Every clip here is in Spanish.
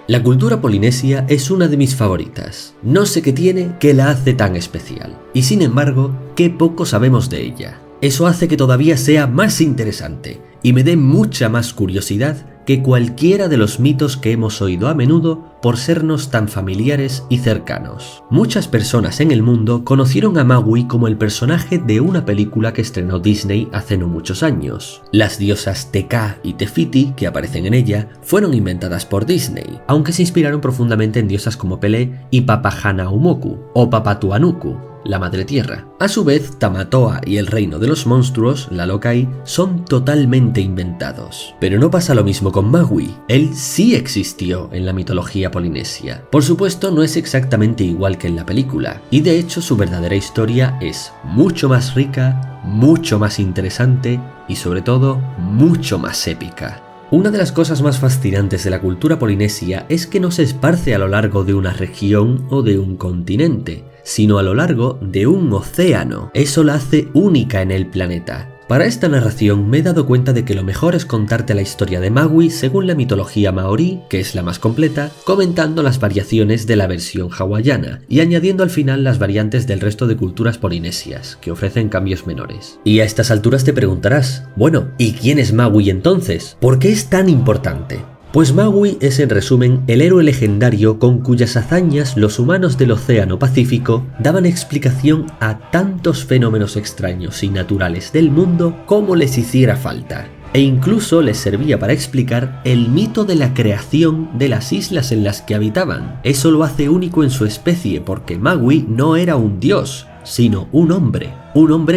La cultura polinesia es una de mis favoritas. No sé qué tiene que la hace tan especial. Y sin embargo, qué poco sabemos de ella. Eso hace que todavía sea más interesante y me dé mucha más curiosidad que cualquiera de los mitos que hemos oído a menudo por sernos tan familiares y cercanos. Muchas personas en el mundo conocieron a Mowgli como el personaje de una película que estrenó Disney hace no muchos años. Las diosas Te-Kā y Te-Fiti, que aparecen en ella, fueron inventadas por Disney, aunque se inspiraron profundamente en diosas como Pelé y Papahānaumoku o Papatuanuku, la Madre Tierra. A su vez, Tamatoa y el reino de los monstruos, la Lokai, son totalmente inventados. Pero no pasa lo mismo con Mowgli. Él sí existió en la mitología polinesia. Por supuesto, no es exactamente igual que en la película, y de hecho su verdadera historia es mucho más rica, mucho más interesante y sobre todo, mucho más épica. Una de las cosas más fascinantes de la cultura polinesia es que no se esparce a lo largo de una región o de un continente, sino a lo largo de un océano. Eso la hace única en el planeta. Para esta narración me he dado cuenta de que lo mejor es contarte la historia de Mowgli según la mitología maorí, que es la más completa, comentando las variaciones de la versión hawaiana y añadiendo al final las variantes del resto de culturas polinesias, que ofrecen cambios menores. Y a estas alturas te preguntarás, bueno, ¿y quién es Mowgli entonces? ¿Por qué es tan importante? Pues Mowgli es en resumen el héroe legendario con cuyas hazañas los humanos del Océano Pacífico daban explicación a tantos fenómenos extraños y naturales del mundo como les hiciera falta. E incluso les servía para explicar el mito de la creación de las islas en las que habitaban. Eso lo hace único en su especie porque Mowgli no era un dios, sino un hombre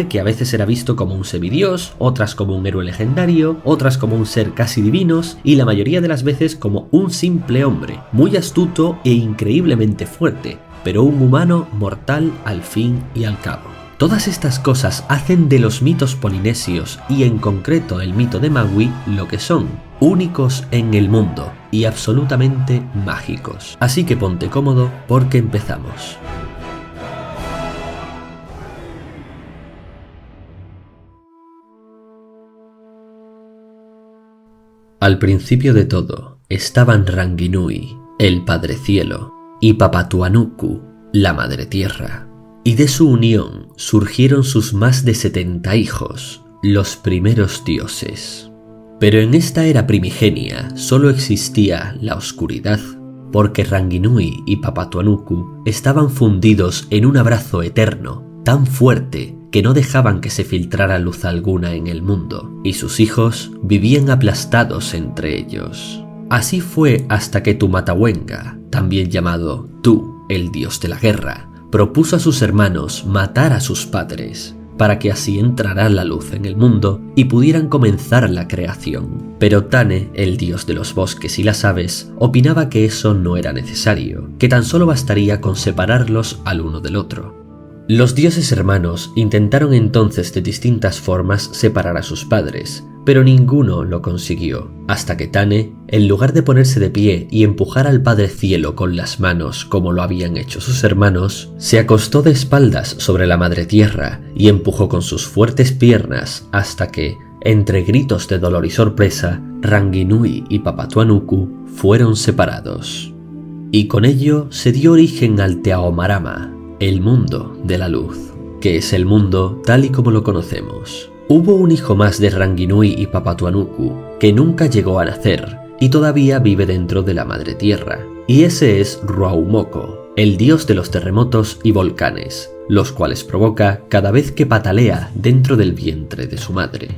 que a veces era visto como un semidios, otras como un héroe legendario, otras como un ser casi divinos y la mayoría de las veces como un simple hombre, muy astuto e increíblemente fuerte, pero un humano mortal al fin y al cabo. Todas estas cosas hacen de los mitos polinesios y en concreto el mito de Mowgli lo que son, únicos en el mundo y absolutamente mágicos. Así que ponte cómodo porque empezamos. Al principio de todo estaban Ranginui, el Padre Cielo, y Papatuanuku, la Madre Tierra, y de su unión surgieron sus más de 70 hijos, los primeros dioses. Pero en esta era primigenia solo existía la oscuridad, porque Ranginui y Papatuanuku estaban fundidos en un abrazo eterno, tan fuerte que no dejaban que se filtrara luz alguna en el mundo, y sus hijos vivían aplastados entre ellos. Así fue hasta que Tumatawenga, también llamado Tu, el dios de la guerra, propuso a sus hermanos matar a sus padres, para que así entrara la luz en el mundo y pudieran comenzar la creación. Pero Tane, el dios de los bosques y las aves, opinaba que eso no era necesario, que tan solo bastaría con separarlos al uno del otro. Los dioses hermanos intentaron entonces de distintas formas separar a sus padres, pero ninguno lo consiguió, hasta que Tane, en lugar de ponerse de pie y empujar al Padre Cielo con las manos como lo habían hecho sus hermanos, se acostó de espaldas sobre la Madre Tierra y empujó con sus fuertes piernas hasta que, entre gritos de dolor y sorpresa, Ranginui y Papatuanuku fueron separados. Y con ello se dio origen al Te Aomarama, el mundo de la luz, que es el mundo tal y como lo conocemos. Hubo un hijo más de Ranginui y Papatuanuku que nunca llegó a nacer y todavía vive dentro de la Madre Tierra, y ese es Ruaumoko, el dios de los terremotos y volcanes, los cuales provoca cada vez que patalea dentro del vientre de su madre.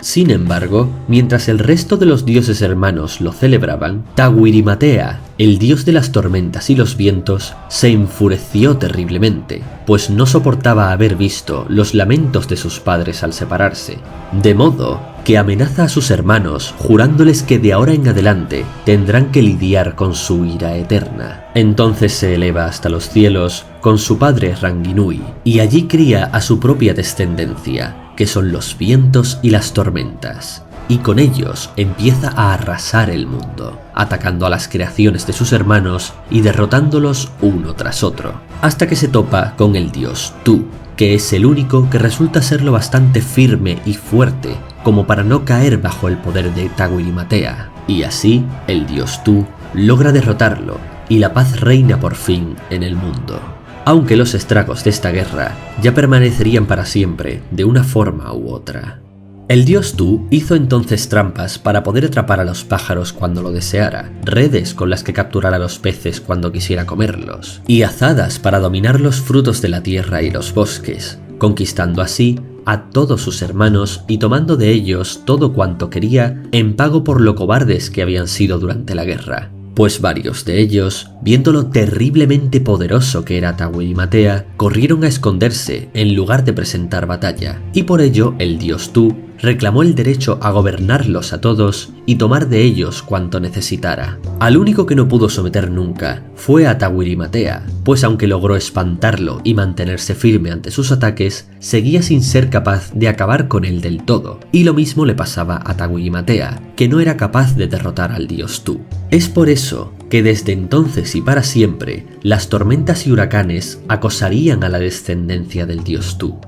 Sin embargo, mientras el resto de los dioses hermanos lo celebraban, Tawirimatea, el dios de las tormentas y los vientos, se enfureció terriblemente, pues no soportaba haber visto los lamentos de sus padres al separarse, de modo que amenaza a sus hermanos jurándoles que de ahora en adelante tendrán que lidiar con su ira eterna. Entonces se eleva hasta los cielos con su padre Ranginui y allí cría a su propia descendencia, que son los vientos y las tormentas, y con ellos empieza a arrasar el mundo, atacando a las creaciones de sus hermanos y derrotándolos uno tras otro, hasta que se topa con el dios Tu, que es el único que resulta ser lo bastante firme y fuerte como para no caer bajo el poder de Tawirimatea, y así el dios Tu logra derrotarlo y la paz reina por fin en el mundo. Aunque los estragos de esta guerra ya permanecerían para siempre de una forma u otra. El dios Tu hizo entonces trampas para poder atrapar a los pájaros cuando lo deseara, redes con las que capturar a los peces cuando quisiera comerlos, y azadas para dominar los frutos de la tierra y los bosques, conquistando así a todos sus hermanos y tomando de ellos todo cuanto quería en pago por lo cobardes que habían sido durante la guerra. Pues varios de ellos, viendo lo terriblemente poderoso que era Tawirimatea, corrieron a esconderse en lugar de presentar batalla, y por ello el dios Tu reclamó el derecho a gobernarlos a todos y tomar de ellos cuanto necesitara. Al único que no pudo someter nunca fue a Tawirimatea, pues aunque logró espantarlo y mantenerse firme ante sus ataques, seguía sin ser capaz de acabar con él del todo, y lo mismo le pasaba a Tawirimatea, que no era capaz de derrotar al dios Tu. Es por eso que desde entonces y para siempre, las tormentas y huracanes acosarían a la descendencia del dios Tu.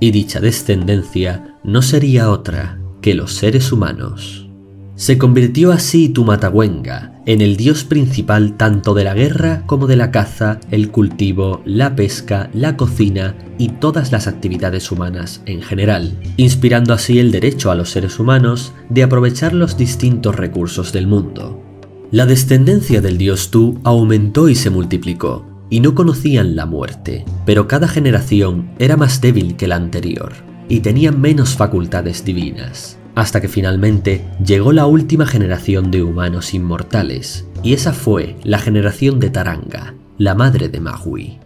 Y dicha descendencia no sería otra que los seres humanos. Se convirtió así Tumatawenga en el dios principal tanto de la guerra como de la caza, el cultivo, la pesca, la cocina y todas las actividades humanas en general, inspirando así el derecho a los seres humanos de aprovechar los distintos recursos del mundo. La descendencia del dios Tu aumentó y se multiplicó, y no conocían la muerte, pero cada generación era más débil que la anterior, y tenían menos facultades divinas, hasta que finalmente llegó la última generación de humanos inmortales, y esa fue la generación de Taranga, la madre de Magui.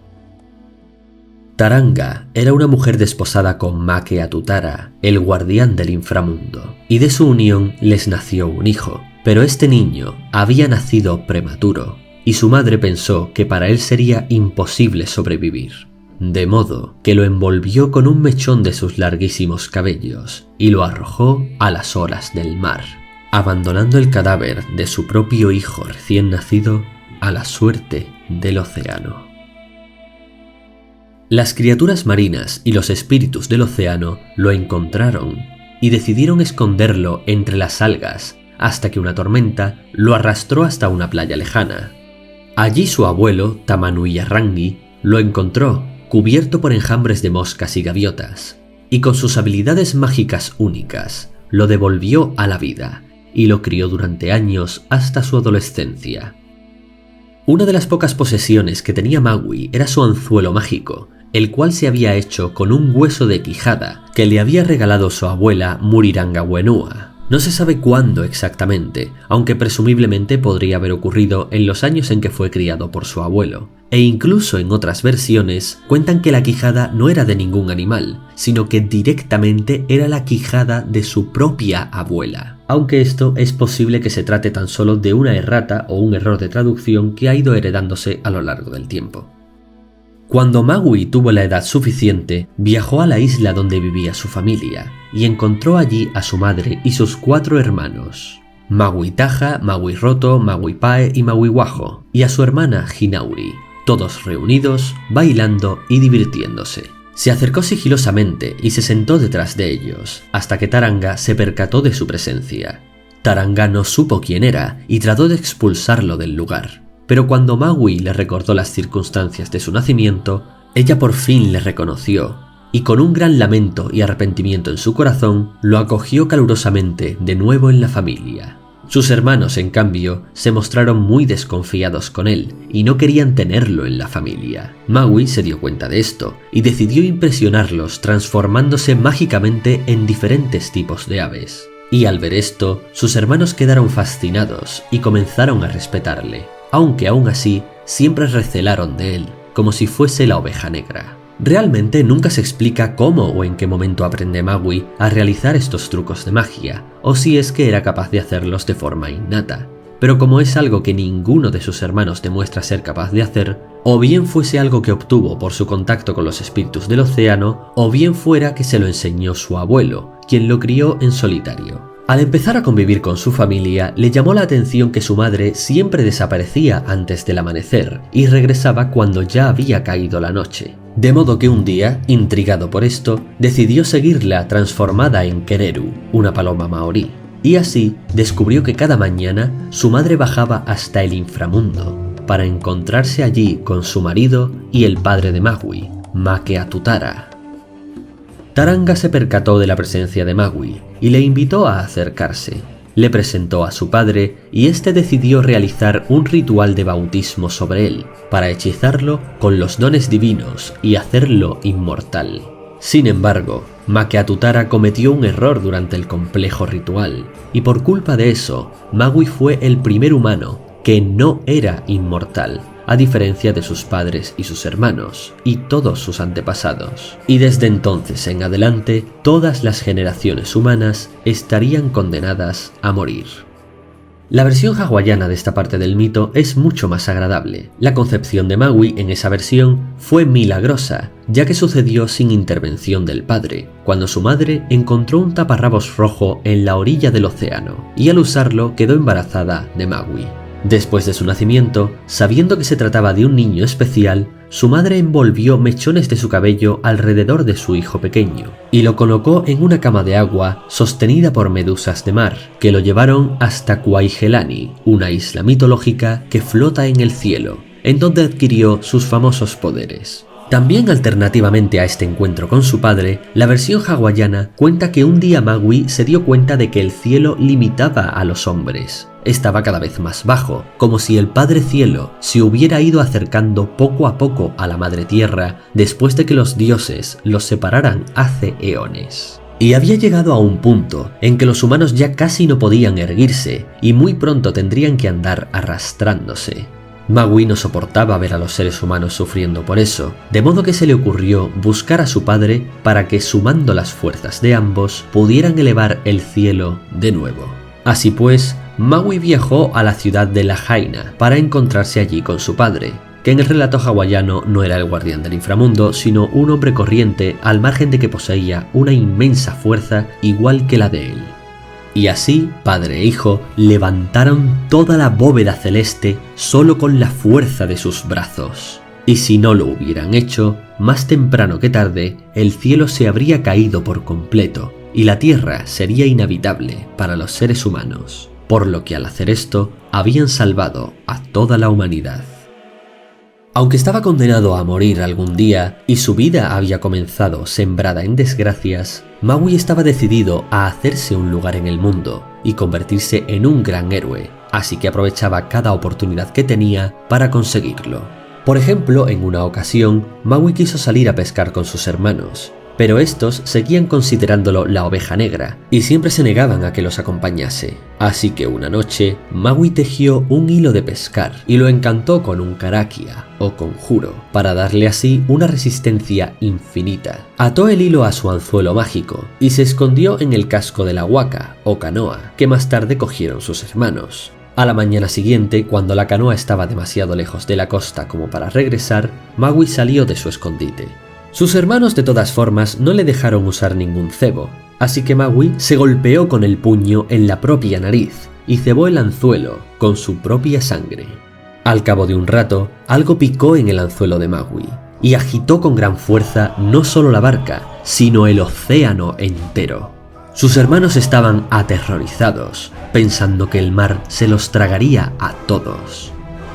Taranga era una mujer desposada con Make Atutara, el guardián del inframundo, y de su unión les nació un hijo, pero este niño había nacido prematuro, y su madre pensó que para él sería imposible sobrevivir, de modo que lo envolvió con un mechón de sus larguísimos cabellos y lo arrojó a las olas del mar, abandonando el cadáver de su propio hijo recién nacido a la suerte del océano. Las criaturas marinas y los espíritus del océano lo encontraron y decidieron esconderlo entre las algas hasta que una tormenta lo arrastró hasta una playa lejana. Allí su abuelo, Tamanuyarrangi, lo encontró, cubierto por enjambres de moscas y gaviotas, y con sus habilidades mágicas únicas, lo devolvió a la vida, y lo crió durante años hasta su adolescencia. Una de las pocas posesiones que tenía Magui era su anzuelo mágico, el cual se había hecho con un hueso de quijada que le había regalado su abuela Murirangawenua. No se sabe cuándo exactamente, aunque presumiblemente podría haber ocurrido en los años en que fue criado por su abuelo. E incluso en otras versiones cuentan que la quijada no era de ningún animal, sino que directamente era la quijada de su propia abuela. Aunque esto es posible que se trate tan solo de una errata o un error de traducción que ha ido heredándose a lo largo del tiempo. Cuando Magui tuvo la edad suficiente, viajó a la isla donde vivía su familia y encontró allí a su madre y sus 4 hermanos, Magui Taja, Magui Roto, Magui Pae y Magui Wajo, y a su hermana Hinauri, todos reunidos, bailando y divirtiéndose. Se acercó sigilosamente y se sentó detrás de ellos, hasta que Taranga se percató de su presencia. Taranga no supo quién era y trató de expulsarlo del lugar. Pero cuando Magui le recordó las circunstancias de su nacimiento, ella por fin le reconoció, y con un gran lamento y arrepentimiento en su corazón, lo acogió calurosamente de nuevo en la familia. Sus hermanos, en cambio, se mostraron muy desconfiados con él, y no querían tenerlo en la familia. Magui se dio cuenta de esto, y decidió impresionarlos transformándose mágicamente en diferentes tipos de aves. Y al ver esto, sus hermanos quedaron fascinados y comenzaron a respetarle, aunque aún así siempre recelaron de él, como si fuese la oveja negra. Realmente nunca se explica cómo o en qué momento aprende Magui a realizar estos trucos de magia, o si es que era capaz de hacerlos de forma innata. Pero como es algo que ninguno de sus hermanos demuestra ser capaz de hacer, o bien fuese algo que obtuvo por su contacto con los espíritus del océano, o bien fuera que se lo enseñó su abuelo, quien lo crió en solitario. Al empezar a convivir con su familia, le llamó la atención que su madre siempre desaparecía antes del amanecer y regresaba cuando ya había caído la noche. De modo que un día, intrigado por esto, decidió seguirla transformada en Kereru, una paloma maorí. y así descubrió que cada mañana su madre bajaba hasta el inframundo para encontrarse allí con su marido y el padre de Magui, Makeatutara. Taranga se percató de la presencia de Magui y le invitó a acercarse. Le presentó a su padre y éste decidió realizar un ritual de bautismo sobre él para hechizarlo con los dones divinos y hacerlo inmortal. Sin embargo, Makeatutara cometió un error durante el complejo ritual y por culpa de eso, Magui fue el primer humano que no era inmortal, a diferencia de sus padres y sus hermanos, y todos sus antepasados. Y desde entonces en adelante, todas las generaciones humanas estarían condenadas a morir. La versión hawaiana de esta parte del mito es mucho más agradable. La concepción de Magui en esa versión fue milagrosa, ya que sucedió sin intervención del padre, cuando su madre encontró un taparrabos rojo en la orilla del océano, y al usarlo quedó embarazada de Magui. Después de su nacimiento, sabiendo que se trataba de un niño especial, su madre envolvió mechones de su cabello alrededor de su hijo pequeño y lo colocó en una cama de agua sostenida por medusas de mar, que lo llevaron hasta Kwaihelani, una isla mitológica que flota en el cielo, en donde adquirió sus famosos poderes. También alternativamente a este encuentro con su padre, la versión hawaiana cuenta que un día Magui se dio cuenta de que el cielo limitaba a los hombres. Estaba cada vez más bajo, como si el Padre Cielo se hubiera ido acercando poco a poco a la Madre Tierra después de que los dioses los separaran hace eones. Y había llegado a un punto en que los humanos ya casi no podían erguirse y muy pronto tendrían que andar arrastrándose. Magui no soportaba ver a los seres humanos sufriendo por eso, de modo que se le ocurrió buscar a su padre para que, sumando las fuerzas de ambos, pudieran elevar el cielo de nuevo. Así pues, Magui viajó a la ciudad de Lahaina para encontrarse allí con su padre, que en el relato hawaiano no era el guardián del inframundo, sino un hombre corriente al margen de que poseía una inmensa fuerza igual que la de él. Y así, padre e hijo levantaron toda la bóveda celeste solo con la fuerza de sus brazos. Y si no lo hubieran hecho, más temprano que tarde, el cielo se habría caído por completo y la tierra sería inhabitable para los seres humanos, por lo que al hacer esto, habían salvado a toda la humanidad. Aunque estaba condenado a morir algún día y su vida había comenzado sembrada en desgracias, Magui estaba decidido a hacerse un lugar en el mundo y convertirse en un gran héroe, así que aprovechaba cada oportunidad que tenía para conseguirlo. Por ejemplo, en una ocasión, Magui quiso salir a pescar con sus hermanos, pero estos seguían considerándolo la oveja negra y siempre se negaban a que los acompañase. Así que una noche, Magui tejió un hilo de pescar y lo encantó con un karakia o conjuro, para darle así una resistencia infinita. Ató el hilo a su anzuelo mágico y se escondió en el casco de la huaca o canoa, que más tarde cogieron sus hermanos. A la mañana siguiente, cuando la canoa estaba demasiado lejos de la costa como para regresar, Magui salió de su escondite. Sus hermanos de todas formas no le dejaron usar ningún cebo, así que Magui se golpeó con el puño en la propia nariz y cebó el anzuelo con su propia sangre. Al cabo de un rato, algo picó en el anzuelo de Magui y agitó con gran fuerza no solo la barca, sino el océano entero. Sus hermanos estaban aterrorizados, pensando que el mar se los tragaría a todos.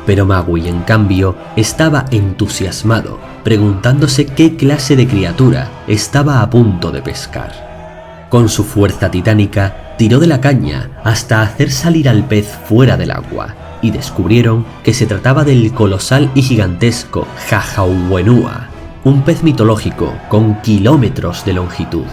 Pero Magui, en cambio, estaba entusiasmado, preguntándose qué clase de criatura estaba a punto de pescar. Con su fuerza titánica, tiró de la caña hasta hacer salir al pez fuera del agua, y descubrieron que se trataba del colosal y gigantesco Jajauwenua, un pez mitológico con kilómetros de longitud.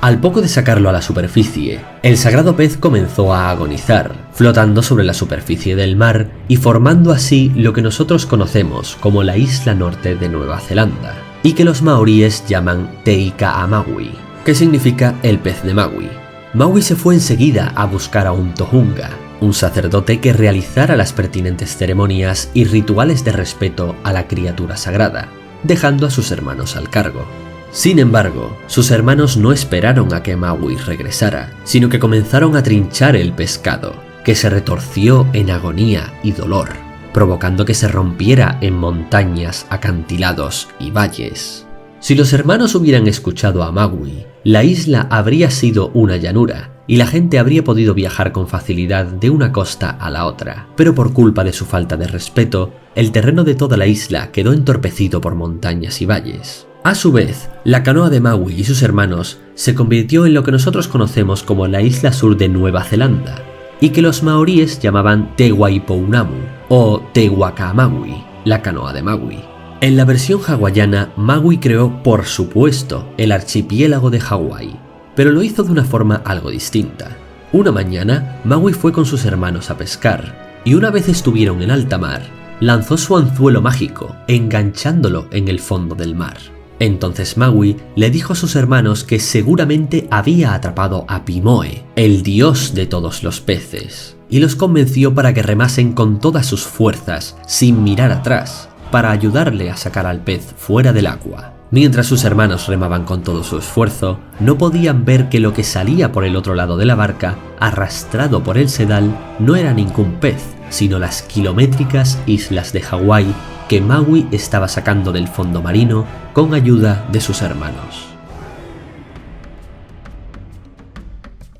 Al poco de sacarlo a la superficie, el sagrado pez comenzó a agonizar, flotando sobre la superficie del mar y formando así lo que nosotros conocemos como la isla norte de Nueva Zelanda, y que los maoríes llaman Te Ika a Magui, que significa el pez de Magui. Magui se fue enseguida a buscar a un tohunga, un sacerdote que realizara las pertinentes ceremonias y rituales de respeto a la criatura sagrada, dejando a sus hermanos al cargo. Sin embargo, sus hermanos no esperaron a que Magui regresara, sino que comenzaron a trinchar el pescado, que se retorció en agonía y dolor, provocando que se rompiera en montañas, acantilados y valles. Si los hermanos hubieran escuchado a Magui, la isla habría sido una llanura, y la gente habría podido viajar con facilidad de una costa a la otra, pero por culpa de su falta de respeto, el terreno de toda la isla quedó entorpecido por montañas y valles. A su vez, la canoa de Maui y sus hermanos se convirtió en lo que nosotros conocemos como la isla sur de Nueva Zelanda, y que los maoríes llamaban Te Waipounamu o Te Waka-Maui, la canoa de Maui. En la versión hawaiana, Maui creó, por supuesto, el archipiélago de Hawái, pero lo hizo de una forma algo distinta. Una mañana, Maui fue con sus hermanos a pescar, y una vez estuvieron en alta mar, lanzó su anzuelo mágico, enganchándolo en el fondo del mar. Entonces Maui le dijo a sus hermanos que seguramente había atrapado a Pimoe, el dios de todos los peces, y los convenció para que remasen con todas sus fuerzas, sin mirar atrás, para ayudarle a sacar al pez fuera del agua. Mientras sus hermanos remaban con todo su esfuerzo, no podían ver que lo que salía por el otro lado de la barca, arrastrado por el sedal, no era ningún pez, sino las kilométricas islas de Hawái que Maui estaba sacando del fondo marino con ayuda de sus hermanos.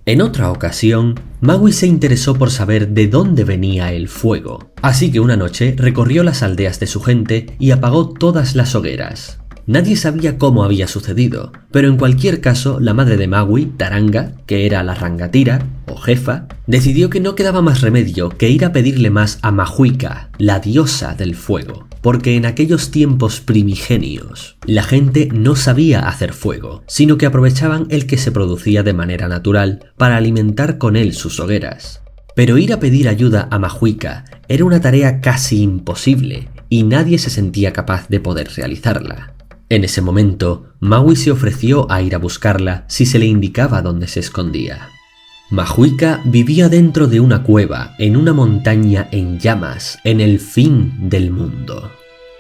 En otra ocasión, Maui se interesó por saber de dónde venía el fuego, así que una noche recorrió las aldeas de su gente y apagó todas las hogueras. Nadie sabía cómo había sucedido, pero en cualquier caso la madre de Maui, Taranga, que era la rangatira, o jefa, decidió que no quedaba más remedio que ir a pedirle más a Mahuika, la diosa del fuego, porque en aquellos tiempos primigenios la gente no sabía hacer fuego, sino que aprovechaban el que se producía de manera natural para alimentar con él sus hogueras. Pero ir a pedir ayuda a Mahuika era una tarea casi imposible y nadie se sentía capaz de poder realizarla. En ese momento, Maui se ofreció a ir a buscarla si se le indicaba dónde se escondía. Mahuika vivía dentro de una cueva en una montaña en llamas en el fin del mundo.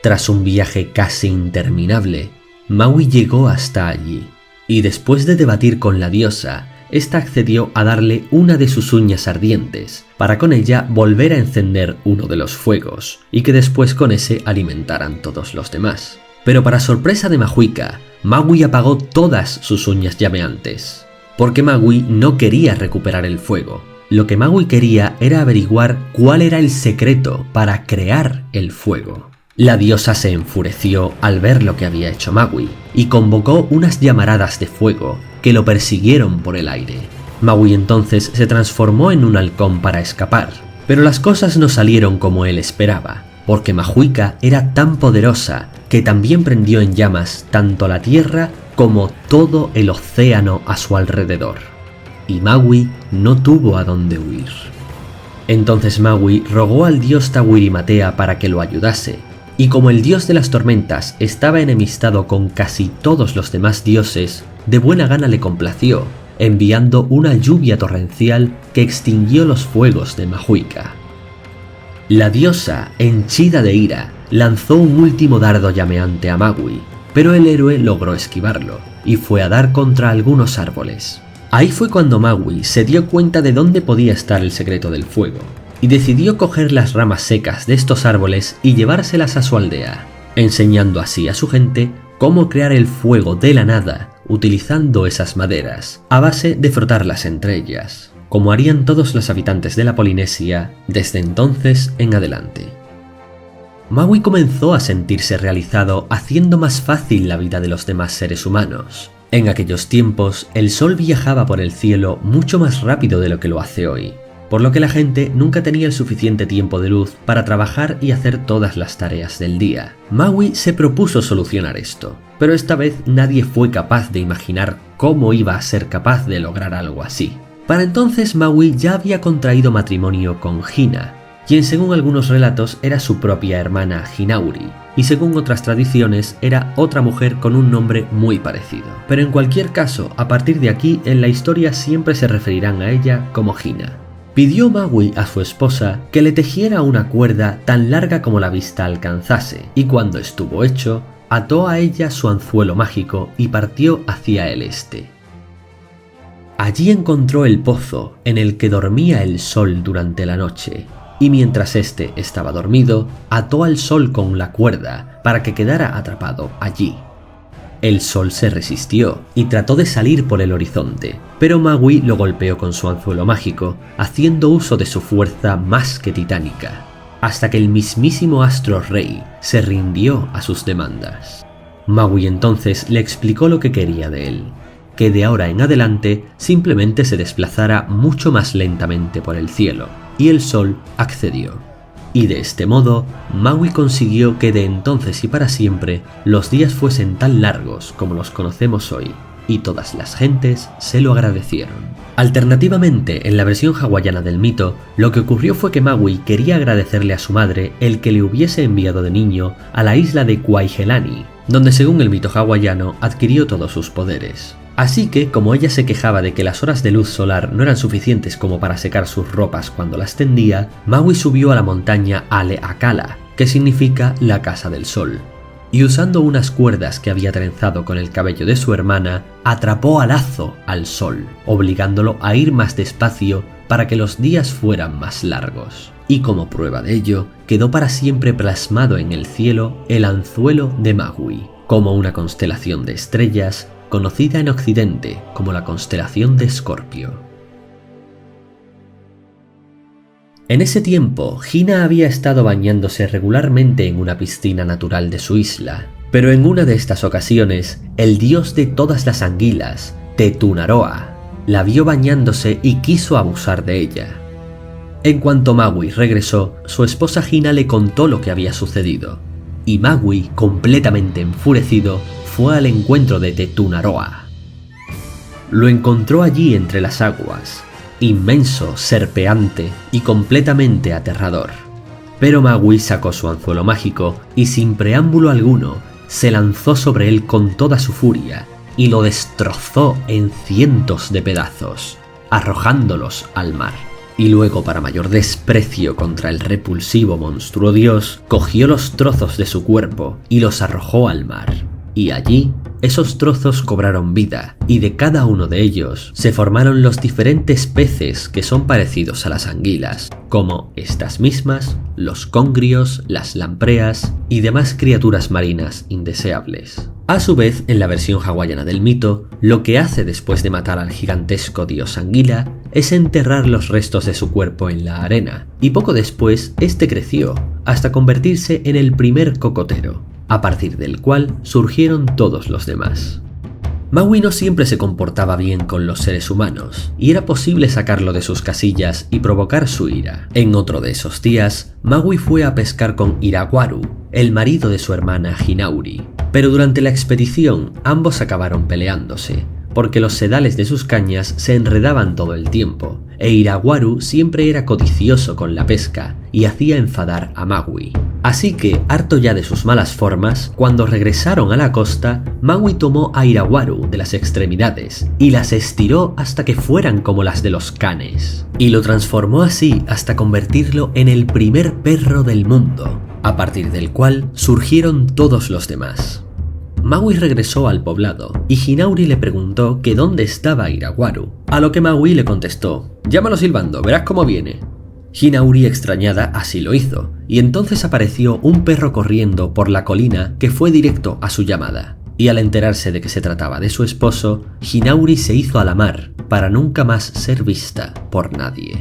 Tras un viaje casi interminable, Maui llegó hasta allí, y después de debatir con la diosa, ésta accedió a darle una de sus uñas ardientes, para con ella volver a encender uno de los fuegos, y que después con ese alimentaran todos los demás. Pero para sorpresa de Mahuika, Maui apagó todas sus uñas llameantes, porque Maui no quería recuperar el fuego. Lo que Maui quería era averiguar cuál era el secreto para crear el fuego. La diosa se enfureció al ver lo que había hecho Maui y convocó unas llamaradas de fuego que lo persiguieron por el aire. Maui entonces se transformó en un halcón para escapar, pero las cosas no salieron como él esperaba, porque Mahuika era tan poderosa que también prendió en llamas tanto la tierra como todo el océano a su alrededor. Y Maui no tuvo a dónde huir. Entonces Maui rogó al dios Tawirimatea para que lo ayudase, y como el dios de las tormentas estaba enemistado con casi todos los demás dioses, de buena gana le complació, enviando una lluvia torrencial que extinguió los fuegos de Mahuika. La diosa, henchida de ira, lanzó un último dardo llameante a Maui, pero el héroe logró esquivarlo y fue a dar contra algunos árboles. Ahí fue cuando Maui se dio cuenta de dónde podía estar el secreto del fuego, y decidió coger las ramas secas de estos árboles y llevárselas a su aldea, enseñando así a su gente cómo crear el fuego de la nada utilizando esas maderas, a base de frotarlas entre ellas, como harían todos los habitantes de la Polinesia desde entonces en adelante. Maui comenzó a sentirse realizado haciendo más fácil la vida de los demás seres humanos. En aquellos tiempos, el sol viajaba por el cielo mucho más rápido de lo que lo hace hoy, por lo que la gente nunca tenía el suficiente tiempo de luz para trabajar y hacer todas las tareas del día. Maui se propuso solucionar esto, pero esta vez nadie fue capaz de imaginar cómo iba a ser capaz de lograr algo así. Para entonces Maui ya había contraído matrimonio con Hina, quien según algunos relatos era su propia hermana Hinauri, y según otras tradiciones era otra mujer con un nombre muy parecido. Pero en cualquier caso, a partir de aquí en la historia siempre se referirán a ella como Hina. Pidió Maui a su esposa que le tejiera una cuerda tan larga como la vista alcanzase, y cuando estuvo hecho, ató a ella su anzuelo mágico y partió hacia el este. Allí encontró el pozo en el que dormía el sol durante la noche, y mientras éste estaba dormido, ató al sol con la cuerda para que quedara atrapado allí. El sol se resistió y trató de salir por el horizonte, pero Magui lo golpeó con su anzuelo mágico, haciendo uso de su fuerza más que titánica, hasta que el mismísimo Astro Rey se rindió a sus demandas. Magui entonces le explicó lo que quería de él, que de ahora en adelante simplemente se desplazara mucho más lentamente por el cielo, y el sol accedió. Y de este modo, Magui consiguió que de entonces y para siempre los días fuesen tan largos como los conocemos hoy, y todas las gentes se lo agradecieron. Alternativamente, en la versión hawaiana del mito, lo que ocurrió fue que Magui quería agradecerle a su madre el que le hubiese enviado de niño a la isla de Kwaihelani, donde según el mito hawaiano adquirió todos sus poderes. Así que, como ella se quejaba de que las horas de luz solar no eran suficientes como para secar sus ropas cuando las tendía, Magui subió a la montaña Aleakala, que significa la casa del sol, y usando unas cuerdas que había trenzado con el cabello de su hermana, atrapó a lazo al sol, obligándolo a ir más despacio para que los días fueran más largos. Y como prueba de ello, quedó para siempre plasmado en el cielo el anzuelo de Magui, como una constelación de estrellas, conocida en Occidente como la constelación de Escorpio. En ese tiempo, Hina había estado bañándose regularmente en una piscina natural de su isla, pero en una de estas ocasiones, el dios de todas las anguilas, Tetunaroa, la vio bañándose y quiso abusar de ella. En cuanto Magui regresó, su esposa Hina le contó lo que había sucedido, y Magui, completamente enfurecido, fue al encuentro de Tetunaroa. Lo encontró allí entre las aguas, inmenso, serpeante y completamente aterrador. Pero Magui sacó su anzuelo mágico y sin preámbulo alguno se lanzó sobre él con toda su furia y lo destrozó en cientos de pedazos, arrojándolos al mar. Y luego, para mayor desprecio contra el repulsivo monstruo dios, cogió los trozos de su cuerpo y los arrojó al mar. Y allí, esos trozos cobraron vida, y de cada uno de ellos se formaron los diferentes peces que son parecidos a las anguilas, como estas mismas, los congrios, las lampreas y demás criaturas marinas indeseables. A su vez, en la versión hawaiana del mito, lo que hace después de matar al gigantesco dios anguila es enterrar los restos de su cuerpo en la arena, y poco después este creció, hasta convertirse en el primer cocotero, a partir del cual surgieron todos los demás. Magui no siempre se comportaba bien con los seres humanos, y era posible sacarlo de sus casillas y provocar su ira. En otro de esos días, Magui fue a pescar con Iraguaru, el marido de su hermana Hinauri, pero durante la expedición ambos acabaron peleándose, porque los sedales de sus cañas se enredaban todo el tiempo, e Iraguaru siempre era codicioso con la pesca y hacía enfadar a Magui. Así que, harto ya de sus malas formas, cuando regresaron a la costa, Magui tomó a Iraguaru de las extremidades y las estiró hasta que fueran como las de los canes, y lo transformó así hasta convertirlo en el primer perro del mundo, a partir del cual surgieron todos los demás. Magui regresó al poblado y Hinauri le preguntó que dónde estaba Iraguaru, a lo que Magui le contestó: «Llámalo silbando, verás cómo viene». Hinauri, extrañada, así lo hizo, y entonces apareció un perro corriendo por la colina que fue directo a su llamada, y al enterarse de que se trataba de su esposo, Hinauri se hizo a la mar para nunca más ser vista por nadie.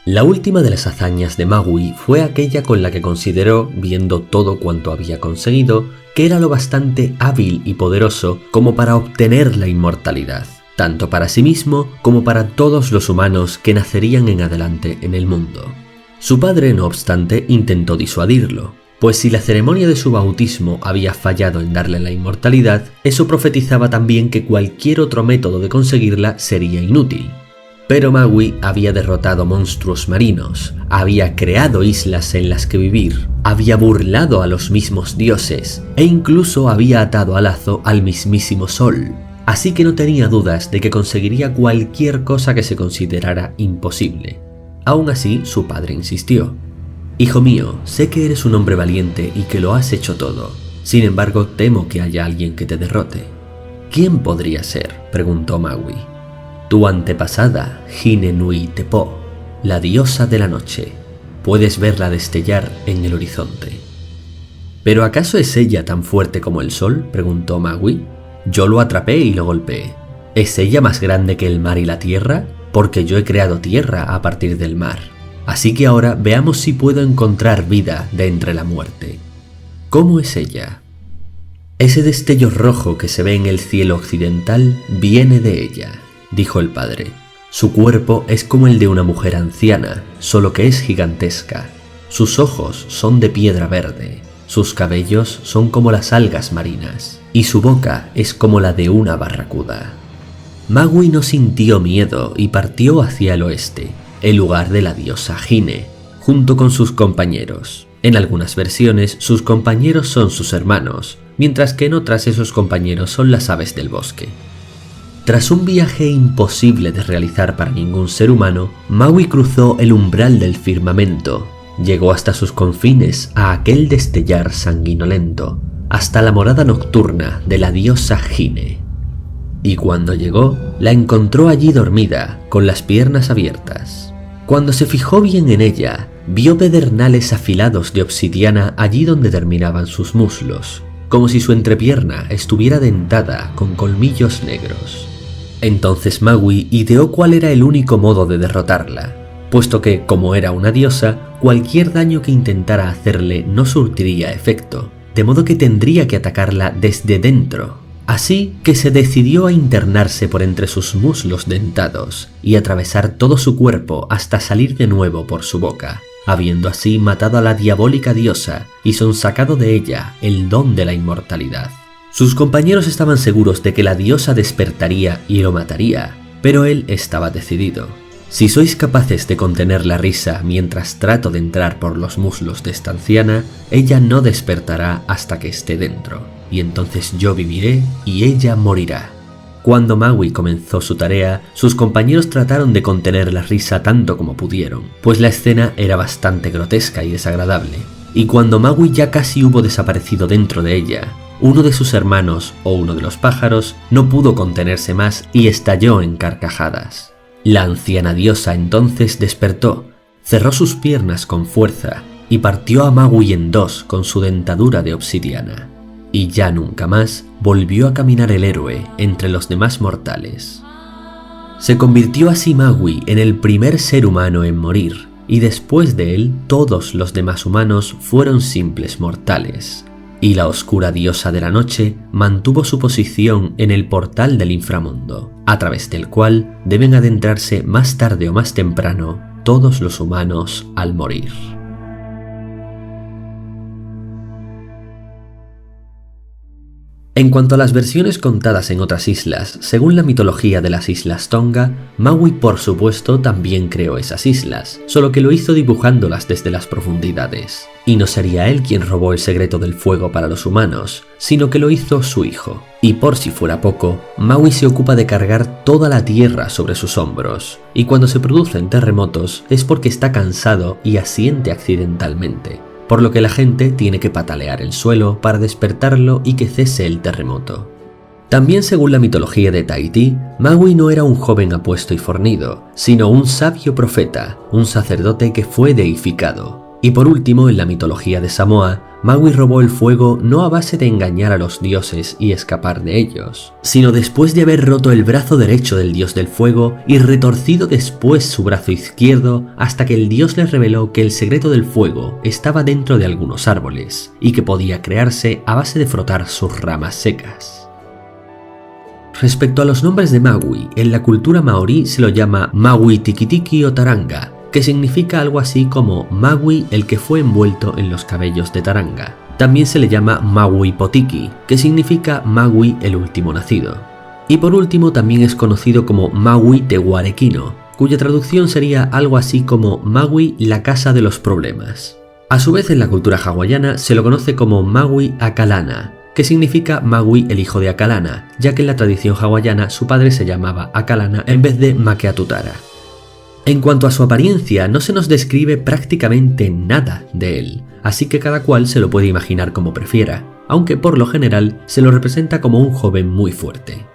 La última de las hazañas de Magui fue aquella con la que consideró, viendo todo cuanto había conseguido, que era lo bastante hábil y poderoso como para obtener la inmortalidad, tanto para sí mismo como para todos los humanos que nacerían en adelante en el mundo. Su padre, no obstante, intentó disuadirlo, pues si la ceremonia de su bautismo había fallado en darle la inmortalidad, eso profetizaba también que cualquier otro método de conseguirla sería inútil. Pero Magui había derrotado monstruos marinos, había creado islas en las que vivir, había burlado a los mismos dioses e incluso había atado a lazo al mismísimo sol, así que no tenía dudas de que conseguiría cualquier cosa que se considerara imposible. Aún así, su padre insistió: «Hijo mío, sé que eres un hombre valiente y que lo has hecho todo. Sin embargo, temo que haya alguien que te derrote». «¿Quién podría ser?», preguntó Magui. «Tu antepasada, Hine Nui Tepo, la diosa de la noche. Puedes verla destellar en el horizonte». ¿Pero acaso es ella tan fuerte como el sol?, preguntó Magui. Yo lo atrapé y lo golpeé. ¿Es ella más grande que el mar y la tierra? Porque yo he creado tierra a partir del mar. Así que ahora veamos si puedo encontrar vida de entre la muerte. ¿Cómo es ella? Ese destello rojo que se ve en el cielo occidental viene de ella, dijo el padre. Su cuerpo es como el de una mujer anciana, solo que es gigantesca. Sus ojos son de piedra verde, sus cabellos son como las algas marinas, y su boca es como la de una barracuda. Magui no sintió miedo y partió hacia el oeste, el lugar de la diosa Hine, junto con sus compañeros. En algunas versiones, sus compañeros son sus hermanos, mientras que en otras esos compañeros son las aves del bosque. Tras un viaje imposible de realizar para ningún ser humano, Magui cruzó el umbral del firmamento, llegó hasta sus confines a aquel destellar sanguinolento, hasta la morada nocturna de la diosa Hine. Y cuando llegó, la encontró allí dormida, con las piernas abiertas. Cuando se fijó bien en ella, vio pedernales afilados de obsidiana allí donde terminaban sus muslos, como si su entrepierna estuviera dentada con colmillos negros. Entonces Magui ideó cuál era el único modo de derrotarla, puesto que, como era una diosa, cualquier daño que intentara hacerle no surtiría efecto, de modo que tendría que atacarla desde dentro. Así que se decidió a internarse por entre sus muslos dentados y atravesar todo su cuerpo hasta salir de nuevo por su boca, habiendo así matado a la diabólica diosa y sonsacado de ella el don de la inmortalidad. Sus compañeros estaban seguros de que la diosa despertaría y lo mataría, pero él estaba decidido. Si sois capaces de contener la risa mientras trato de entrar por los muslos de esta anciana, ella no despertará hasta que esté dentro, y entonces yo viviré y ella morirá. Cuando Magui comenzó su tarea, sus compañeros trataron de contener la risa tanto como pudieron, pues la escena era bastante grotesca y desagradable, y cuando Magui ya casi hubo desaparecido dentro de ella, uno de sus hermanos, o uno de los pájaros, no pudo contenerse más y estalló en carcajadas. La anciana diosa entonces despertó, cerró sus piernas con fuerza y partió a Magui en dos con su dentadura de obsidiana. Y ya nunca más volvió a caminar el héroe entre los demás mortales. Se convirtió así Magui en el primer ser humano en morir, y después de él todos los demás humanos fueron simples mortales. Y la oscura diosa de la noche mantuvo su posición en el portal del inframundo, a través del cual deben adentrarse más tarde o más temprano todos los humanos al morir. En cuanto a las versiones contadas en otras islas, según la mitología de las islas Tonga, Magui por supuesto también creó esas islas, solo que lo hizo dibujándolas desde las profundidades. Y no sería él quien robó el secreto del fuego para los humanos, sino que lo hizo su hijo. Y por si fuera poco, Magui se ocupa de cargar toda la tierra sobre sus hombros, y cuando se producen terremotos es porque está cansado y asiente accidentalmente, por lo que la gente tiene que patalear el suelo para despertarlo y que cese el terremoto. También según la mitología de Tahití, Magui no era un joven apuesto y fornido, sino un sabio profeta, un sacerdote que fue deificado. Y por último, en la mitología de Samoa, Magui robó el fuego no a base de engañar a los dioses y escapar de ellos, sino después de haber roto el brazo derecho del dios del fuego y retorcido después su brazo izquierdo hasta que el dios le reveló que el secreto del fuego estaba dentro de algunos árboles y que podía crearse a base de frotar sus ramas secas. Respecto a los nombres de Magui, en la cultura maorí se lo llama Magui Tikitiki o Taranga, que significa algo así como Magui el que fue envuelto en los cabellos de Taranga. También se le llama Magui Potiki, que significa Magui el último nacido. Y por último también es conocido como Magui Tehuarequino, cuya traducción sería algo así como Magui la casa de los problemas. A su vez en la cultura hawaiana se lo conoce como Magui Akalana, que significa Magui el hijo de Akalana, ya que en la tradición hawaiana su padre se llamaba Akalana en vez de Makeatutara. En cuanto a su apariencia, no se nos describe prácticamente nada de él, así que cada cual se lo puede imaginar como prefiera, aunque por lo general se lo representa como un joven muy fuerte.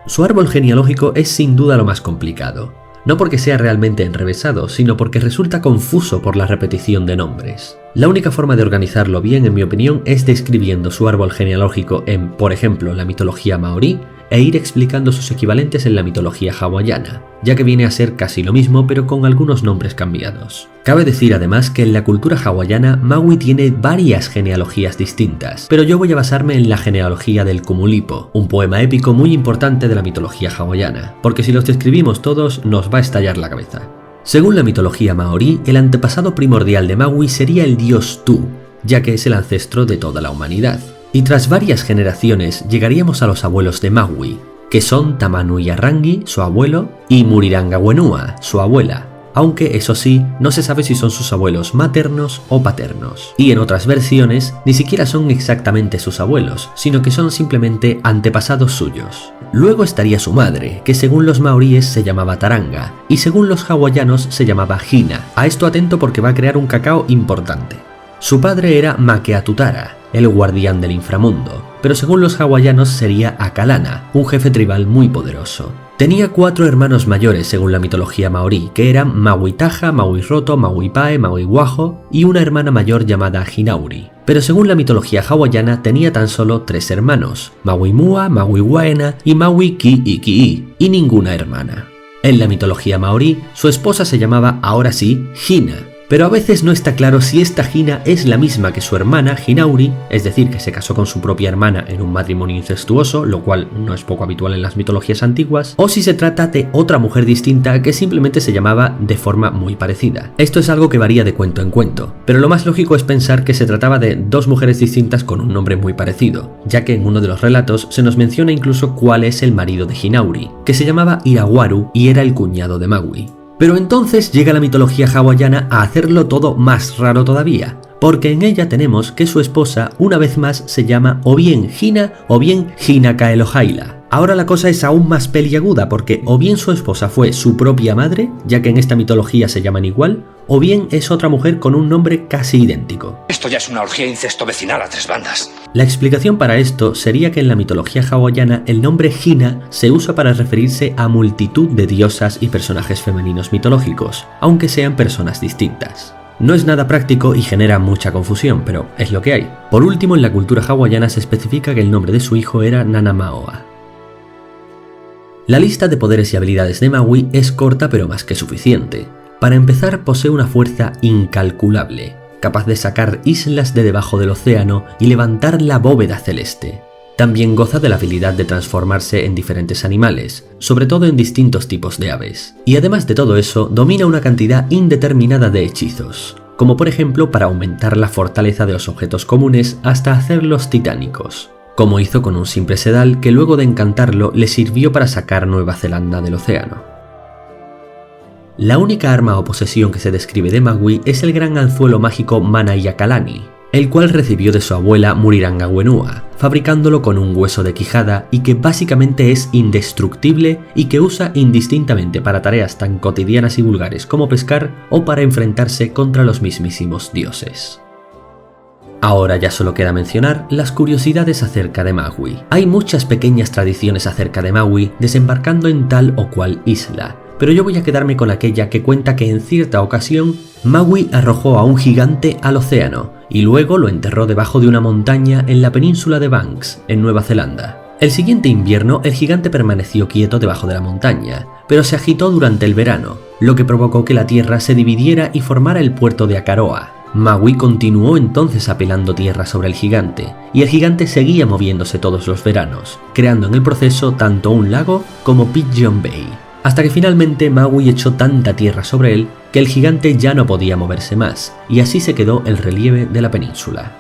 Su árbol genealógico es sin duda lo más complicado. no porque sea realmente enrevesado, sino porque resulta confuso por la repetición de nombres. La única forma de organizarlo bien, en mi opinión, es describiendo su árbol genealógico en, por ejemplo, la mitología maorí, e ir explicando sus equivalentes en la mitología hawaiana, ya que viene a ser casi lo mismo pero con algunos nombres cambiados. Cabe decir además que en la cultura hawaiana Maui tiene varias genealogías distintas, pero yo voy a basarme en la genealogía del Kumulipo, un poema épico muy importante de la mitología hawaiana, porque si los describimos todos nos va a estallar la cabeza. Según la mitología maorí, el antepasado primordial de Maui sería el dios Tu, ya que es el ancestro de toda la humanidad. Y tras varias generaciones llegaríamos a los abuelos de Maui, que son Tamanuiarangi, su abuelo, y Murirangawenua, su abuela, aunque eso sí, no se sabe si son sus abuelos maternos o paternos. Y en otras versiones, ni siquiera son exactamente sus abuelos, sino que son simplemente antepasados suyos. Luego estaría su madre, que según los maoríes se llamaba Taranga, y según los hawaianos se llamaba Hina. A esto atento porque va a crear un cacao importante. Su padre era Makeatutara, el guardián del inframundo, pero según los hawaianos sería Akalana, un jefe tribal muy poderoso. Tenía 4 hermanos mayores según la mitología maorí, que eran Mauitaja, Mauiroto, Mauipae, Mauiwaho y una hermana mayor llamada Hinauri. Pero según la mitología hawaiana tenía tan solo 3 hermanos, Mauimua, Mauiwaena y Mauikiikii, y ninguna hermana. En la mitología maorí, su esposa se llamaba ahora sí Hina, pero a veces no está claro si esta Hina es la misma que su hermana Hinauri, es decir, que se casó con su propia hermana en un matrimonio incestuoso, lo cual no es poco habitual en las mitologías antiguas, o si se trata de otra mujer distinta que simplemente se llamaba de forma muy parecida. Esto es algo que varía de cuento en cuento, pero lo más lógico es pensar que se trataba de 2 mujeres distintas con un nombre muy parecido, ya que en uno de los relatos se nos menciona incluso cuál es el marido de Hinauri, que se llamaba Irawaru y era el cuñado de Maui. Pero entonces llega la mitología hawaiana a hacerlo todo más raro todavía, porque en ella tenemos que su esposa una vez más se llama o bien Hina o bien Hinakaelohaila. Ahora la cosa es aún más peliaguda porque o bien su esposa fue su propia madre, ya que en esta mitología se llaman igual, o bien es otra mujer con un nombre casi idéntico. Esto ya es una orgía incesto vecinal a 3 bandas. La explicación para esto sería que en la mitología hawaiana el nombre Hina se usa para referirse a multitud de diosas y personajes femeninos mitológicos, aunque sean personas distintas. No es nada práctico y genera mucha confusión, pero es lo que hay. Por último, en la cultura hawaiana se especifica que el nombre de su hijo era Nanamaoa. La lista de poderes y habilidades de Maui es corta pero más que suficiente. Para empezar, posee una fuerza incalculable, capaz de sacar islas de debajo del océano y levantar la bóveda celeste. También goza de la habilidad de transformarse en diferentes animales, sobre todo en distintos tipos de aves. Y además de todo eso, domina una cantidad indeterminada de hechizos, como por ejemplo para aumentar la fortaleza de los objetos comunes hasta hacerlos titánicos, como hizo con un simple sedal que luego de encantarlo le sirvió para sacar Nueva Zelanda del océano. La única arma o posesión que se describe de Maui es el gran anzuelo mágico Manaiakalani, el cual recibió de su abuela Murirangawenua, fabricándolo con un hueso de quijada y que básicamente es indestructible y que usa indistintamente para tareas tan cotidianas y vulgares como pescar o para enfrentarse contra los mismísimos dioses. Ahora ya solo queda mencionar las curiosidades acerca de Maui. Hay muchas pequeñas tradiciones acerca de Maui desembarcando en tal o cual isla, pero yo voy a quedarme con aquella que cuenta que en cierta ocasión Maui arrojó a un gigante al océano y luego lo enterró debajo de una montaña en la península de Banks, en Nueva Zelanda. El siguiente invierno el gigante permaneció quieto debajo de la montaña, pero se agitó durante el verano, lo que provocó que la tierra se dividiera y formara el puerto de Akaroa. Maui continuó entonces apilando tierra sobre el gigante, y el gigante seguía moviéndose todos los veranos, creando en el proceso tanto un lago como Pigeon Bay, hasta que finalmente Maui echó tanta tierra sobre él que el gigante ya no podía moverse más, y así se quedó el relieve de la península.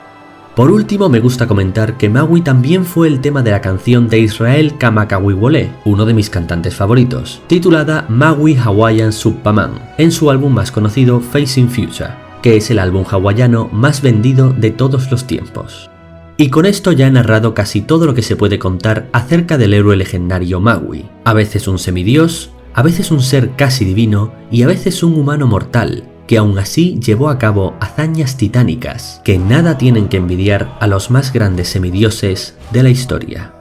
Por último, me gusta comentar que Maui también fue el tema de la canción de Israel Kamakawiwo'ole, uno de mis cantantes favoritos, titulada Maui Hawaiian Suppaman, en su álbum más conocido Facing Future, que es el álbum hawaiano más vendido de todos los tiempos. Y con esto ya he narrado casi todo lo que se puede contar acerca del héroe legendario Maui, a veces un semidios, a veces un ser casi divino y a veces un humano mortal, que aún así llevó a cabo hazañas titánicas que nada tienen que envidiar a los más grandes semidioses de la historia.